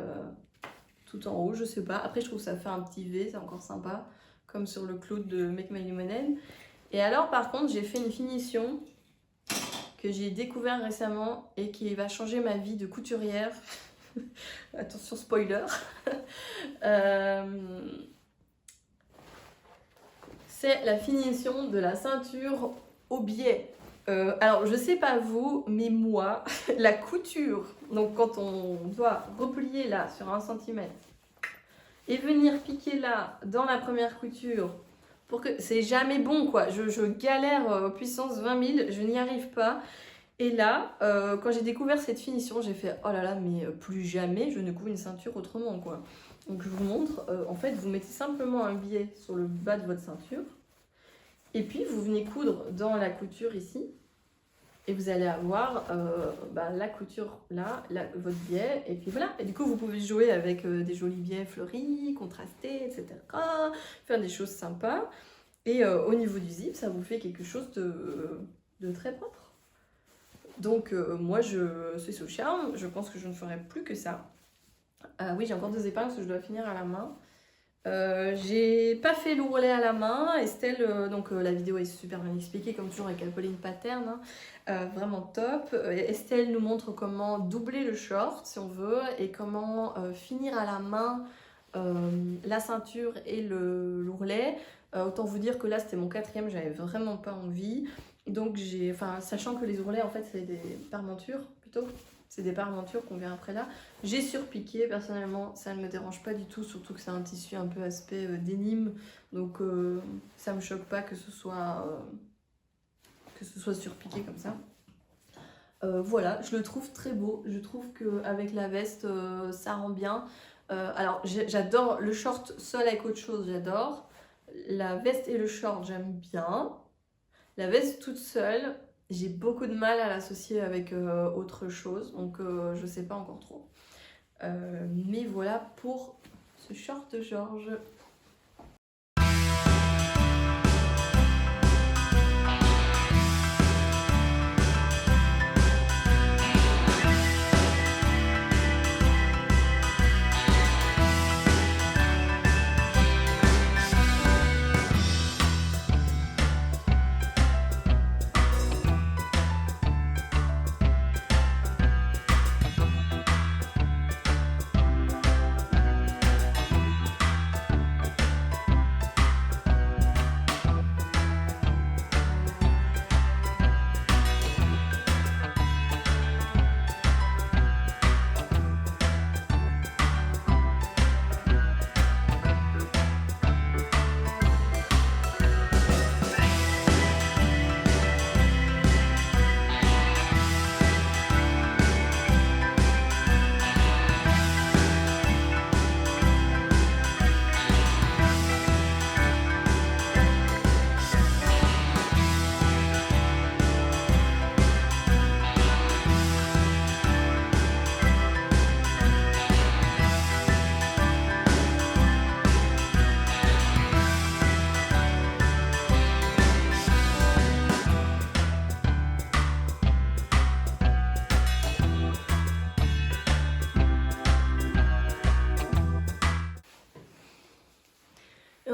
tout en haut, je sais pas, après je trouve que ça fait un petit V, c'est encore sympa. Comme sur le cloud de Make My Lemonade. Et alors par contre j'ai fait une finition que j'ai découvert récemment et qui va changer ma vie de couturière. Attention spoiler. C'est la finition de la ceinture au biais. Alors je sais pas vous, mais moi, la couture, donc quand on doit replier là sur 1 cm, et venir piquer là dans la première couture pour que c'est jamais bon quoi, je galère puissance 20 000, je n'y arrive pas. Et là quand j'ai découvert cette finition j'ai fait oh là là mais plus jamais je ne couds une ceinture autrement quoi. Donc je vous montre, en fait vous mettez simplement un biais sur le bas de votre ceinture et puis vous venez coudre dans la couture ici. Et vous allez avoir la couture là, votre biais, et puis voilà. Et du coup, vous pouvez jouer avec des jolis biais fleuris, contrastés, etc. Faire des choses sympas. Et au niveau du zip, ça vous fait quelque chose de très propre. Donc moi, je suis sous charme. Je pense que je ne ferai plus que ça. Oui, j'ai encore 2 épingles parce que je dois finir à la main. J'ai pas fait l'ourlet à la main. Estelle, la vidéo est super bien expliquée comme toujours avec Apolline Pattern, vraiment top. Estelle nous montre comment doubler le short si on veut et comment finir à la main la ceinture et l'ourlet. Autant vous dire que là c'était mon 4e, j'avais vraiment pas envie. Donc sachant que les ourlets en fait c'est des parmentures plutôt. C'est des parmentures qu'on vient après là. J'ai surpiqué, personnellement, ça ne me dérange pas du tout, surtout que c'est un tissu un peu aspect dénime. Donc ça me choque pas que ce soit surpiqué comme ça. Voilà, je le trouve très beau. Je trouve qu'avec la veste, ça rend bien. Alors j'adore le short seul avec autre chose, j'adore. La veste et le short, j'aime bien. La veste toute seule, j'ai beaucoup de mal à l'associer avec autre chose, donc je sais pas encore trop. Mais voilà pour ce short de George.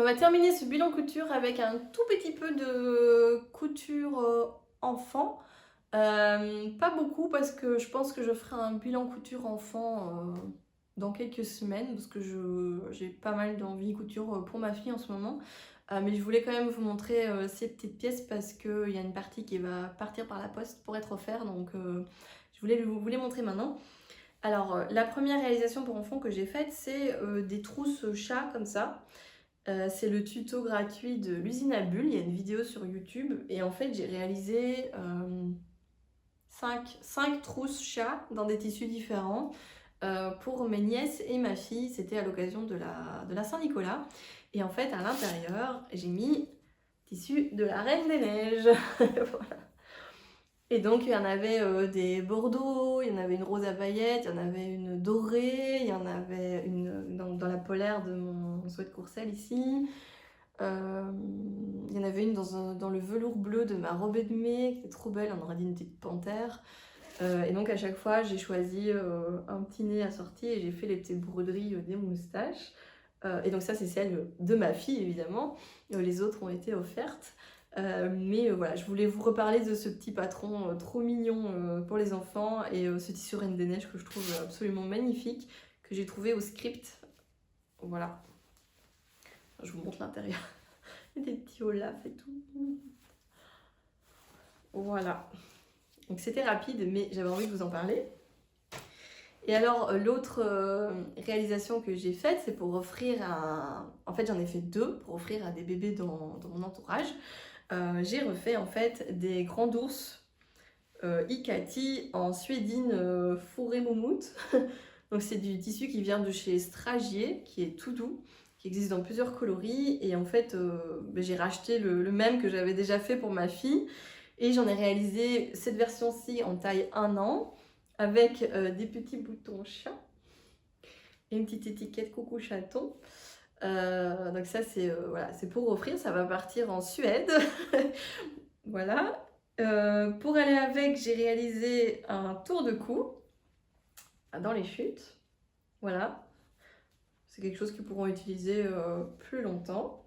va terminer ce bilan couture avec un tout petit peu de couture enfant. Pas beaucoup parce que je pense que je ferai un bilan couture enfant dans quelques semaines parce que j'ai pas mal d'envie couture pour ma fille en ce moment. Mais je voulais quand même vous montrer ces petites pièces parce qu'il y a une partie qui va partir par la poste pour être offerte, donc je voulais vous les montrer maintenant. Alors la première réalisation pour enfants que j'ai faite, c'est des trousses chats comme ça. C'est le tuto gratuit de l'usine à bulles, il y a une vidéo sur YouTube et en fait j'ai réalisé 5 trousses chats dans des tissus différents pour mes nièces et ma fille. C'était à l'occasion de la Saint-Nicolas. Et en fait, à l'intérieur, j'ai mis tissu de la Reine des Neiges. Voilà. Et donc, il y en avait des bordeaux, il y en avait une rose à paillettes, il y en avait une dorée, il y en avait une dans la polaire de mon souhait de courcelle ici. Il y en avait une dans le velours bleu de ma robe de mai, qui est trop belle, on aurait dit une petite panthère. Et donc à chaque fois j'ai choisi un petit nez assorti et j'ai fait les petites broderies des moustaches. Et donc ça c'est celle de ma fille évidemment, les autres ont été offertes. Mais voilà, je voulais vous reparler de ce petit patron trop mignon pour les enfants et ce tissu Reine des Neiges que je trouve absolument magnifique, que j'ai trouvé au Script. Voilà. Je vous montre l'intérieur. Il y a des petits olaf et tout. Voilà. Donc c'était rapide, mais j'avais envie de vous en parler. Et alors l'autre réalisation que j'ai faite, c'est pour offrir En fait j'en ai fait 2 pour offrir à des bébés dans mon entourage. J'ai refait en fait des grands ours Ikati en suédine fourré moumoute. Donc c'est du tissu qui vient de chez Stragier, qui est tout doux, qui existe dans plusieurs coloris. Et en fait j'ai racheté le même que j'avais déjà fait pour ma fille. Et j'en ai réalisé cette version-ci en taille 1 an, avec des petits boutons chat et une petite étiquette coucou chaton. Donc ça c'est voilà, c'est pour offrir, ça va partir en Suède. Voilà. Pour aller avec, j'ai réalisé un tour de cou dans les chutes. Voilà. C'est quelque chose qu'ils pourront utiliser plus longtemps.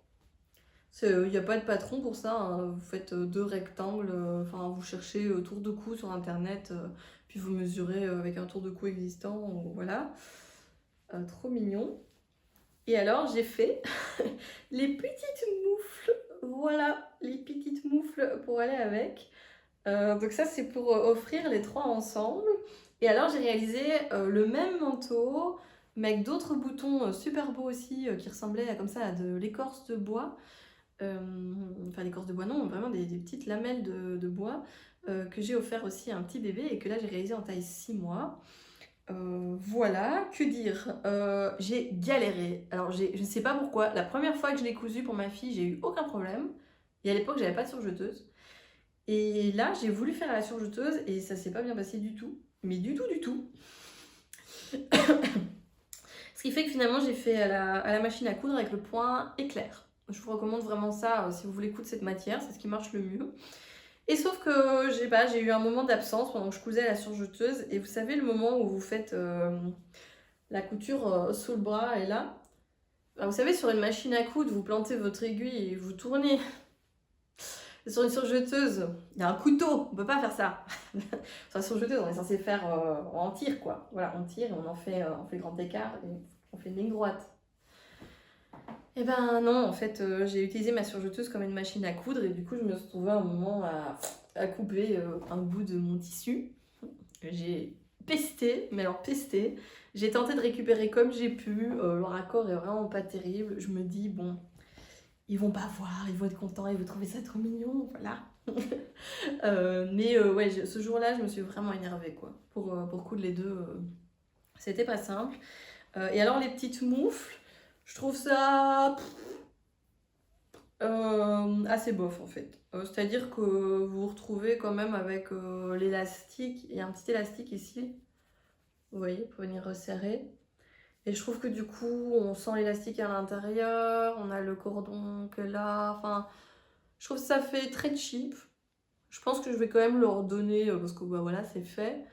Il n'y a pas de patron pour ça, hein. Vous faites 2 rectangles, enfin vous cherchez tour de cou sur internet, puis vous mesurez avec un tour de cou existant, voilà. Trop mignon. Et alors j'ai fait les petites moufles, voilà, les petites moufles pour aller avec. Donc ça c'est pour offrir les 3 ensemble. Et alors j'ai réalisé le même manteau, mais avec d'autres boutons super beaux aussi, qui ressemblaient comme ça à de l'écorce de bois. Enfin l'écorce de bois non, vraiment des petites lamelles de bois que j'ai offert aussi à un petit bébé et que là j'ai réalisé en taille 6 mois. Voilà, que dire, j'ai galéré. Alors je ne sais pas pourquoi, la première fois que je l'ai cousu pour ma fille, j'ai eu aucun problème. Et à l'époque, j'avais pas de surjeteuse. Et là, j'ai voulu faire la surjeteuse et ça s'est pas bien passé du tout. Mais du tout, du tout. Ce qui fait que finalement, j'ai fait à la machine à coudre avec le point éclair. Je vous recommande vraiment ça si vous voulez coudre cette matière, c'est ce qui marche le mieux. Et sauf que j'ai eu un moment d'absence pendant que je cousais à la surjeteuse. Et vous savez, le moment où vous faites la couture sous le bras et là, vous savez, sur une machine à coudre, vous plantez votre aiguille et vous tournez. Sur une surjeteuse, il y a un couteau, on peut pas faire ça. Sur la surjeteuse, on est censé faire en tire quoi. Voilà, on tire et on fait le grand écart et on fait une ligne droite. Et ben non, en fait, j'ai utilisé ma surjeteuse comme une machine à coudre et du coup, je me suis retrouvée un moment à couper un bout de mon tissu. J'ai pesté, mais alors pesté. J'ai tenté de récupérer comme j'ai pu. Le raccord est vraiment pas terrible. Je me dis, bon, ils vont pas voir, ils vont être contents, ils vont trouver ça trop mignon, voilà. Mais ouais, ce jour-là, je me suis vraiment énervée, quoi. Pour coudre les deux, c'était pas simple. Et alors, les petites moufles, je trouve ça assez bof, en fait. C'est-à-dire que vous vous retrouvez quand même avec l'élastique, il y a un petit élastique ici, vous voyez, pour venir resserrer. Et je trouve que du coup, on sent l'élastique à l'intérieur, on a le cordon que là, enfin, je trouve que ça fait très cheap. Je pense que je vais quand même le redonner parce que bah, voilà, c'est fait.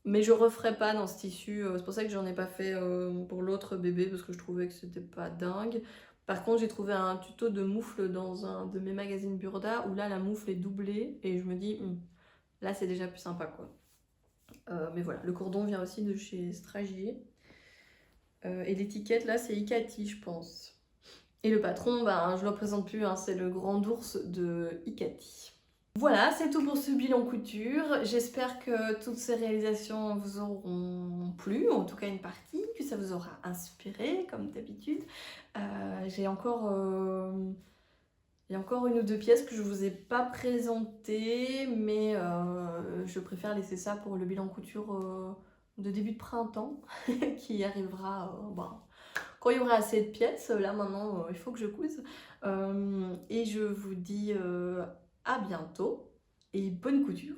Mais je referai pas dans ce tissu, c'est pour ça que j'en ai pas fait pour l'autre bébé parce que je trouvais que c'était pas dingue. Par contre, j'ai trouvé un tuto de moufle dans un de mes magazines Burda où là la moufle est doublée et je me dis là c'est déjà plus sympa quoi. Mais voilà, le cordon vient aussi de chez Stragier. Et l'étiquette là c'est Icati je pense. Et le patron, ben, je le présente plus, hein, c'est le grand ours de Icati. Voilà, c'est tout pour ce bilan couture. J'espère que toutes ces réalisations vous auront plu, en tout cas une partie, que ça vous aura inspiré, comme d'habitude. Il y a encore une ou deux pièces que je vous ai pas présentées, mais je préfère laisser ça pour le bilan couture de début de printemps, qui arrivera quand il y aura assez de pièces. Là maintenant, il faut que je couse. Et je vous dis à bientôt et bonne couture.